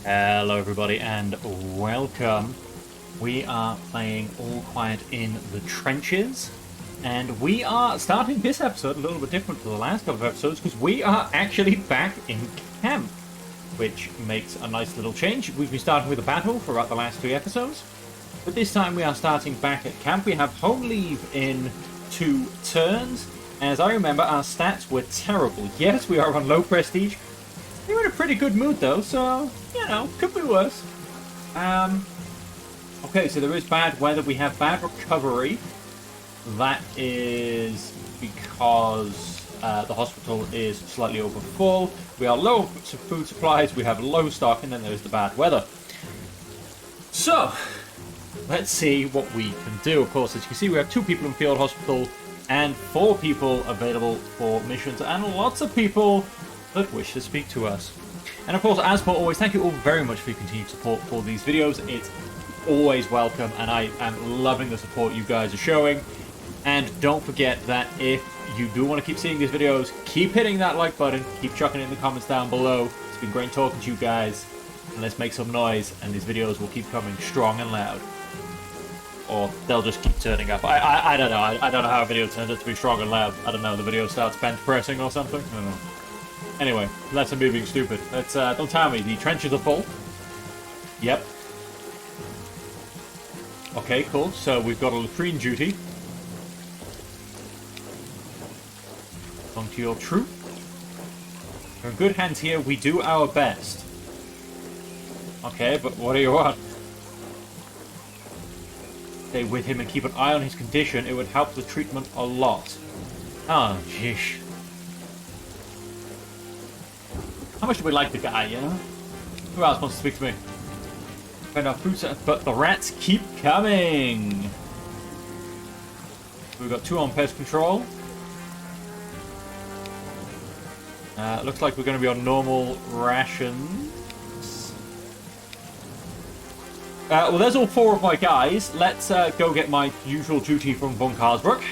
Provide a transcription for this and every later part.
Hello everybody and welcome. We are playing All Quiet in the Trenches, and we are starting this episode a little bit different to the last couple of episodes because we are actually back in camp, which makes a nice little change. We've been starting with a battle throughout the last 3 episodes, but this time we are starting back at camp. We have home leave in 2 turns. As I remember, our stats were terrible. Yes, we are on low prestige. We're in a pretty good mood though, so, you know, could be worse. Okay, so there is bad weather. We have bad recovery. That is because the hospital is slightly over full. We are low on food supplies, we have low stock, and then there's the bad weather. So, let's see what we can do. Of course, as you can see, we have 2 people in field hospital and 4 people available for missions, and lots of people that wish to speak to us. And of course, as per always, thank you all very much for your continued support for these videos. It's always welcome, and I am loving the support you guys are showing. And don't forget that if you do want to keep seeing these videos, keep hitting that like button, keep chucking it in the comments down below. It's been great talking to you guys, and let's make some noise, and these videos will keep coming strong and loud. Or they'll just keep turning up. I don't know. I don't know how a video turns out to be strong and loud. I don't know. The video starts bench pressing or something. I don't know. Anyway, that's me being stupid. Let's, don't tell me. The trenches are full. Yep. Okay, cool. So we've got a latrine duty. On to your troop. We're in good hands here. We do our best. Okay, but what do you want? Stay with him and keep an eye on his condition. It would help the treatment a lot. Oh, jeez. How much do we like the guy, you know? Who else wants to speak to me? Find our food set, but the rats keep coming! We've got 2 on pest control. Looks like we're going to be on normal rations. Well, there's all 4 of my guys. Let's go get my usual duty from von Karsbrook.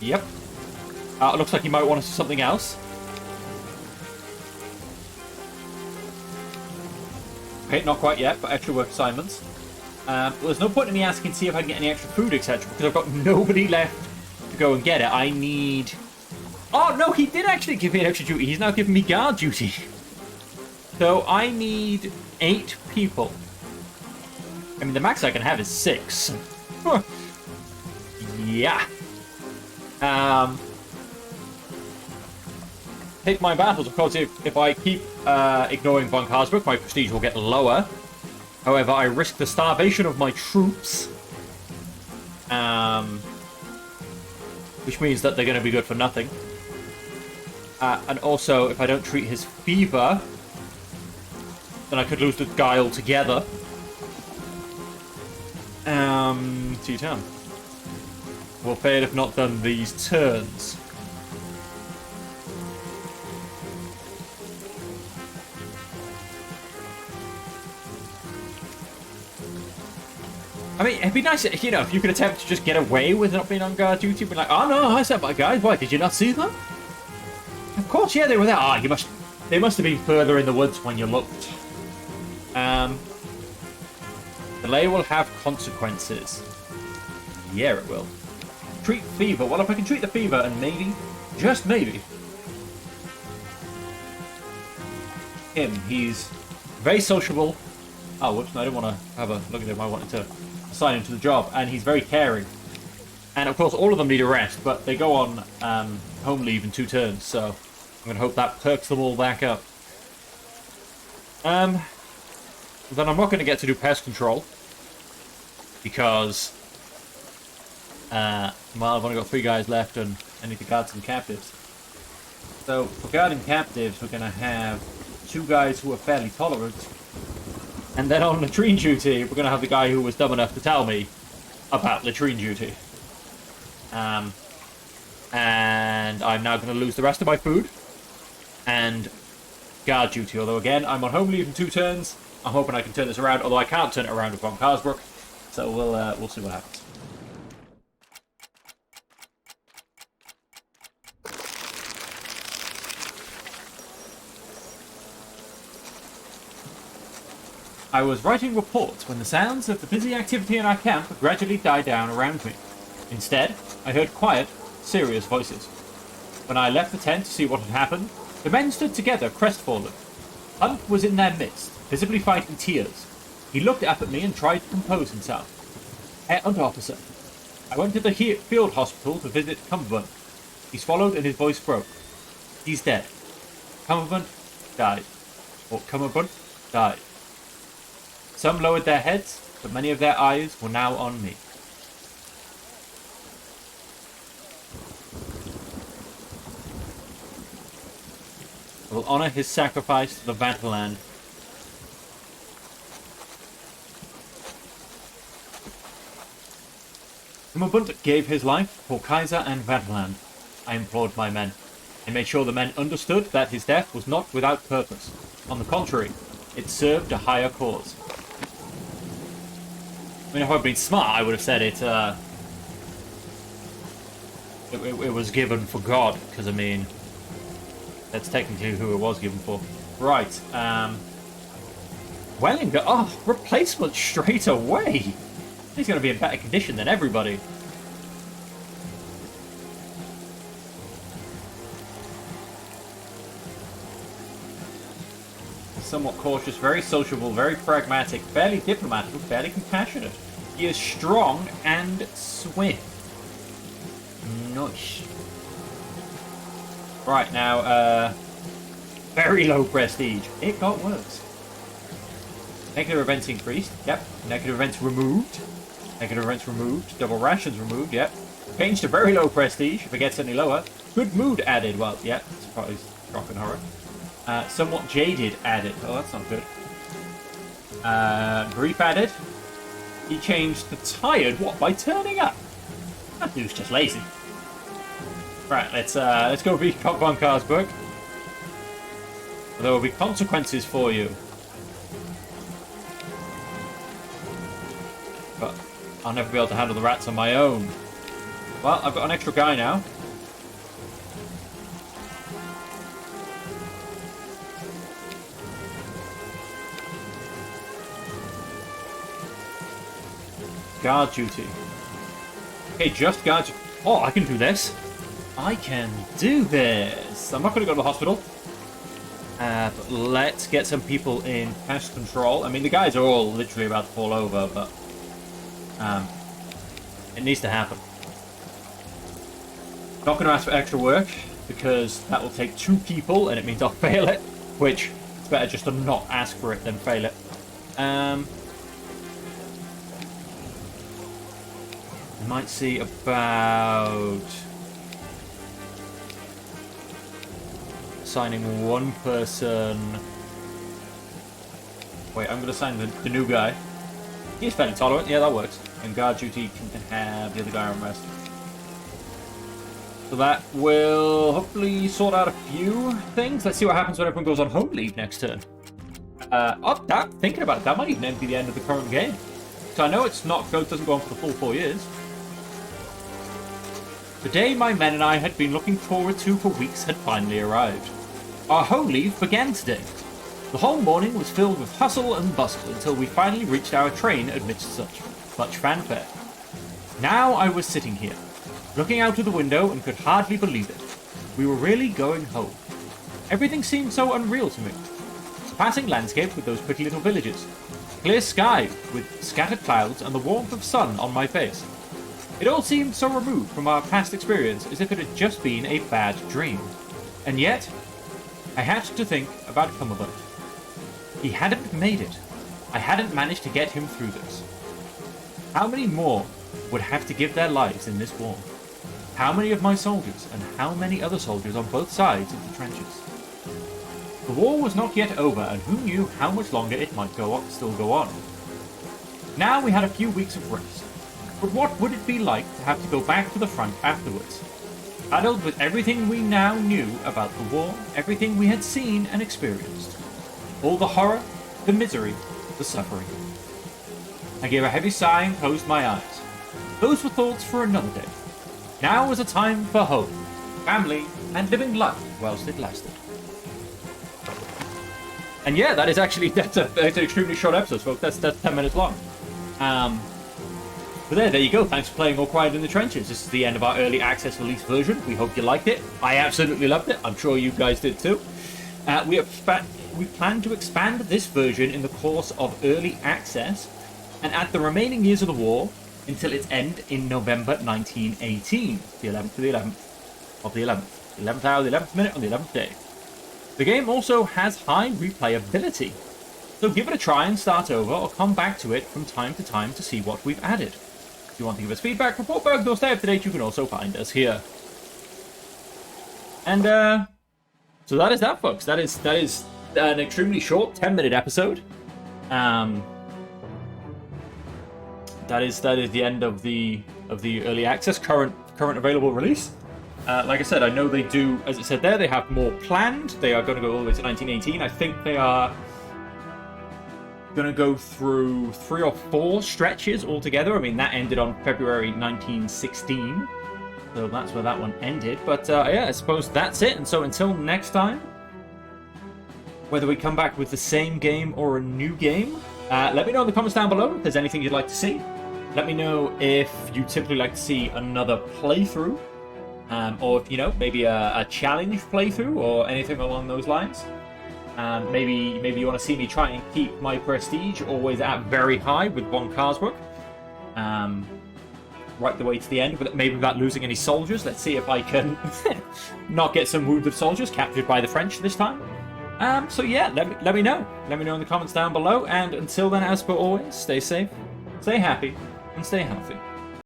Yep. It looks like he might want to see something else. Okay, not quite yet, but extra work assignments. Well, there's no point in me asking to see if I can get any extra food, etc., because I've got nobody left to go and get it. I need... Oh, no, he did actually give me an extra duty. He's now giving me guard duty. So I need 8 people. I mean, the max I can have is 6. Yeah. Pick my battles. Of course, if I keep ignoring von Karsbrook, my prestige will get lower. However, I risk the starvation of my troops. Which means that they're going to be good for nothing. And also, if I don't treat his fever, then I could lose the guy altogether. To your turn. We'll fail if not done these turns. I mean, it'd be nice, you know, if you could attempt to just get away with not being on guard duty, be like, oh no, I sent my guys. Why, did you not see them? Of course, yeah, they were there. Ah, they must have been further in the woods when you looked. Delay will have consequences. Yeah, it will. Treat fever. Well, if I can treat the fever and maybe, just maybe, he's very sociable. Oh, whoops, no, I didn't want to have a look at him. I wanted to assign him to the job, and he's very caring. And of course, all of them need a rest, but they go on home leave in 2 turns, so I'm going to hope that perks them all back up. Then I'm not going to get to do pest control, because, well, I've only got 3 guys left, and I need to guard some captives. So, for guarding captives, we're going to have 2 guys who are fairly tolerant. And then on latrine duty, we're going to have the guy who was dumb enough to tell me about latrine duty. And I'm now going to lose the rest of my food. And guard duty. Although, again, I'm on home leave in 2 turns. I'm hoping I can turn this around. Although I can't turn it around with von Karsbrook. So we'll see what happens. I was writing reports when the sounds of the busy activity in our camp gradually died down around me. Instead, I heard quiet, serious voices. When I left the tent to see what had happened, the men stood together, crestfallen. Hunt was in their midst, visibly fighting tears. He looked up at me and tried to compose himself. Hunt officer, I went to the field hospital to visit Cumberbund. He swallowed and his voice broke. He's dead. Cumberbund died. Or Cumberbund died. Some lowered their heads, but many of their eyes were now on me. I will honor his sacrifice to the Vantaland. Cumberbund gave his life for Kaiser and Vantaland. I implored my men. I made sure the men understood that his death was not without purpose. On the contrary, it served a higher cause. I mean, if I'd been smart, I would have said it was given for God, because, I mean, that's technically who it was given for. Right, Wellinger, replacement straight away! He's going to be in better condition than everybody. Somewhat cautious, very sociable, very pragmatic, fairly diplomatic, fairly compassionate. He is strong and swift. Nice. Right, now, very low prestige. It got worse. Negative events increased. Yep. Negative events removed. Negative events removed. Double rations removed. Yep. Changed to very low prestige, if it gets any lower. Good mood added. Well, yeah. Surprise. Shock and horror. Somewhat jaded added. Oh, that's not good. Grief added. He changed the tired. What? By turning up? That dude's just lazy. Right, let's go read Cock von Carlsberg. There will be consequences for you. But I'll never be able to handle the rats on my own. Well, I've got an extra guy now. Guard duty. Okay, just guard duty. Oh, I can do this. I can do this. I'm not going to go to the hospital. But let's get some people in pest control. I mean, the guys are all literally about to fall over, but it needs to happen. Not going to ask for extra work, because that will take 2 people, and it means I'll fail it, which it's better just to not ask for it than fail it. I might see about assigning 1 person. Wait, I'm going to assign the new guy. He's fairly tolerant. Yeah, that works. And guard duty can have the other guy on rest. So that will hopefully sort out a few things. Let's see what happens when everyone goes on home leave next turn. Thinking about it, that might even be the end of the current game. So I know it's not doesn't go on for the full 4 years. The day my men and I had been looking forward to for weeks had finally arrived. Our home leave began today. The whole morning was filled with hustle and bustle until we finally reached our train amidst such fanfare. Now I was sitting here, looking out of the window and could hardly believe it. We were really going home. Everything seemed so unreal to me. The passing landscape with those pretty little villages. Clear sky with scattered clouds and the warmth of sun on my face. It all seemed so removed from our past experience as if it had just been a bad dream. And yet, I had to think about Cumberbund. He hadn't made it. I hadn't managed to get him through this. How many more would have to give their lives in this war? How many of my soldiers, and how many other soldiers on both sides of the trenches? The war was not yet over, and who knew how much longer it might still go on. Now we had a few weeks of rest. But what would it be like to have to go back to the front afterwards? Saddled with everything we now knew about the war, everything we had seen and experienced. All the horror, the misery, the suffering. I gave a heavy sigh and closed my eyes. Those were thoughts for another day. Now was a time for home, family, and living life whilst it lasted. And yeah, that's an extremely short episode, folks. That's 10 minutes long. But there you go. Thanks for playing All Quiet in the Trenches. This is the end of our early access release version. We hope you liked it. I absolutely loved it. I'm sure you guys did too. We plan to expand this version in the course of early access and at the remaining years of the war until its end in November 1918. The 11th to the 11th of the 11th. The 11th hour, the 11th minute on the 11th day. The game also has high replayability. So give it a try and start over, or come back to it from time to time to see what we've added. If you want to give us feedback, report back, or stay up to date, you can also find us here. And so that is that, folks. That is an extremely short 10-minute episode. That is the end of the early access current available release. Like I said, I know they do, as it said there, they have more planned. They are going to go all the way to 1918. I think they are going to go through 3 or 4 stretches altogether. I mean, that ended on February 1916. So that's where that one ended. But yeah, I suppose that's it. And so until next time, whether we come back with the same game or a new game, let me know in the comments down below if there's anything you'd like to see. Let me know if you typically like to see another playthrough. Or if, maybe a challenge playthrough or anything along those lines. Maybe you want to see me try and keep my prestige always at very high with Von Karsburg. Right the way to the end, but maybe without losing any soldiers. Let's see if I can not get some wounded soldiers captured by the French this time. So yeah, let me know. Let me know in the comments down below. And until then, as per always, stay safe, stay happy, and stay healthy.